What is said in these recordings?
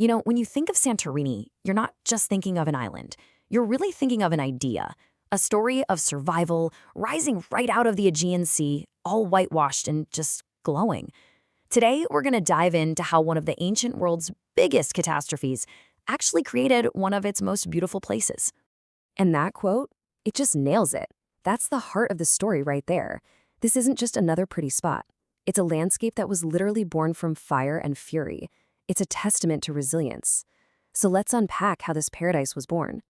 When you think of Santorini, you're not just thinking of an island. You're really thinking of an idea, a story of survival rising right out of the Aegean Sea, all whitewashed and just glowing. Today, we're going to dive into how one of the ancient world's biggest catastrophes actually created one of its most beautiful places. And that quote, it just nails it. That's the heart of the story right there. This isn't just another pretty spot. It's a landscape that was literally born from fire and fury. It's a testament to resilience. So let's unpack how this paradise was born.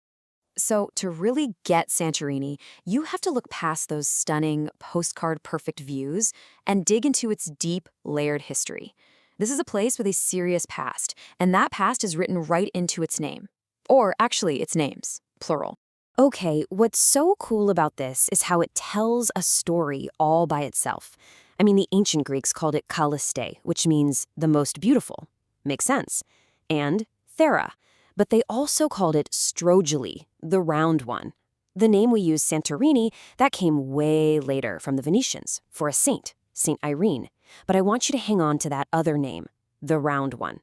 So to really get Santorini, you have to look past those stunning, postcard-perfect views and dig into its deep, layered history. This is a place with a serious past, and that past is written right into its name. Or actually, its names, plural. Okay, what's so cool about this is how it tells a story all by itself. I mean, the ancient Greeks called it kaliste, which means the most beautiful. Makes sense. And Thera. But they also called it Strogili, the round one. The name we use, Santorini, that came way later from the Venetians, for a saint, Saint Irene. But I want you to hang on to that other name, the round one.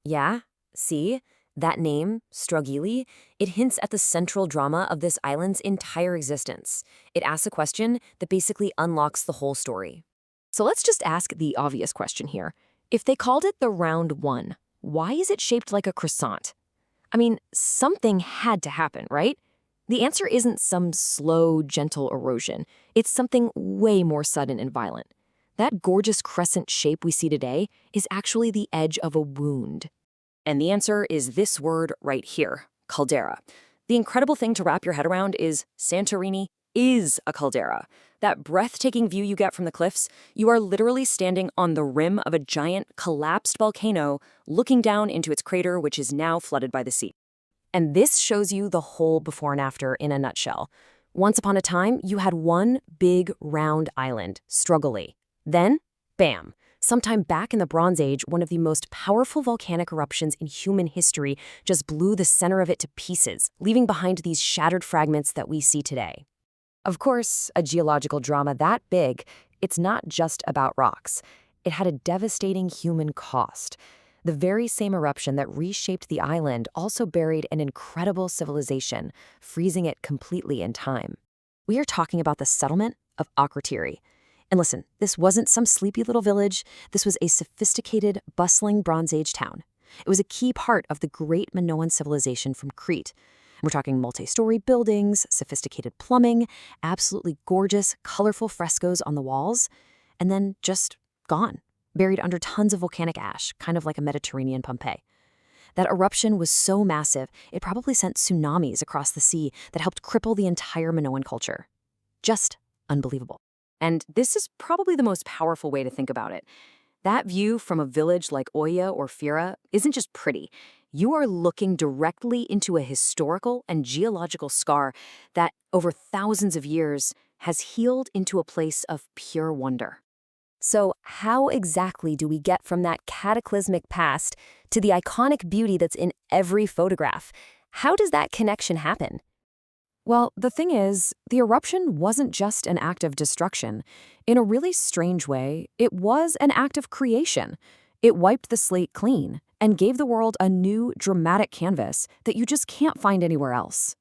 Yeah, see? That name, Strogili, it hints at the central drama of this island's entire existence. It asks a question that basically unlocks the whole story. So let's just ask the obvious question here. If they called it the round one, why is it shaped like a croissant? I mean, something had to happen, right? The answer isn't some slow, gentle erosion. It's something way more sudden and violent. That gorgeous crescent shape we see today is actually the edge of a wound. And the answer is this word right here, caldera. The incredible thing to wrap your head around is Santorini is a caldera. That breathtaking view you get from the cliffs, you are literally standing on the rim of a giant, collapsed volcano, looking down into its crater, which is now flooded by the sea. And this shows you the whole before and after in a nutshell. Once upon a time, you had one big, round island, Strogili. Then, bam! Sometime back in the Bronze Age, one of the most powerful volcanic eruptions in human history just blew the center of it to pieces, leaving behind these shattered fragments that we see today. Of course, a geological drama that big, it's not just about rocks. It had a devastating human cost. The very same eruption that reshaped the island also buried an incredible civilization, freezing it completely in time. We are talking about the settlement of Akrotiri. And listen, this wasn't some sleepy little village. This was a sophisticated, bustling Bronze Age town. It was a key part of the great Minoan civilization from Crete. We're talking multi-story buildings, sophisticated plumbing, absolutely gorgeous, colorful frescoes on the walls, and then just gone, buried under tons of volcanic ash, kind of like a Mediterranean Pompeii. That eruption was so massive, it probably sent tsunamis across the sea that helped cripple the entire Minoan culture. Just unbelievable. And this is probably the most powerful way to think about it. That view from a village like Oia or Fira isn't just pretty. You are looking directly into a historical and geological scar that, over thousands of years, has healed into a place of pure wonder. So how exactly do we get from that cataclysmic past to the iconic beauty that's in every photograph? How does that connection happen? Well, the thing is, the eruption wasn't just an act of destruction. In a really strange way, it was an act of creation. It wiped the slate clean and gave the world a new, dramatic canvas that you just can't find anywhere else.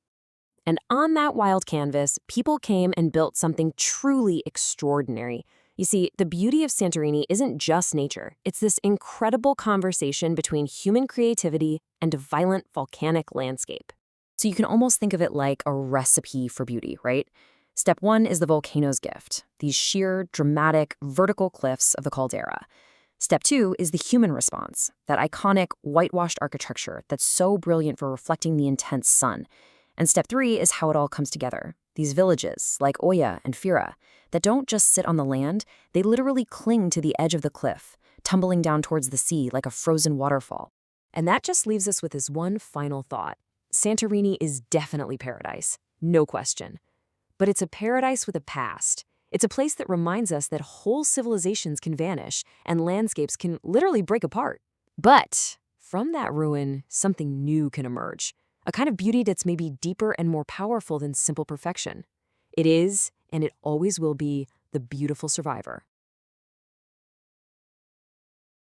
And on that wild canvas, people came and built something truly extraordinary. You see, the beauty of Santorini isn't just nature. It's this incredible conversation between human creativity and a violent volcanic landscape. So you can almost think of it like a recipe for beauty, right? Step one is the volcano's gift, these sheer, dramatic, vertical cliffs of the caldera. Step two is the human response, that iconic, whitewashed architecture that's so brilliant for reflecting the intense sun. And step three is how it all comes together. These villages, like Oia and Fira, that don't just sit on the land, they literally cling to the edge of the cliff, tumbling down towards the sea like a frozen waterfall. And that just leaves us with this one final thought. Santorini is definitely paradise, no question. But it's a paradise with a past. It's a place that reminds us that whole civilizations can vanish and landscapes can literally break apart. But from that ruin, something new can emerge, a kind of beauty that's maybe deeper and more powerful than simple perfection. It is, and it always will be, the beautiful survivor.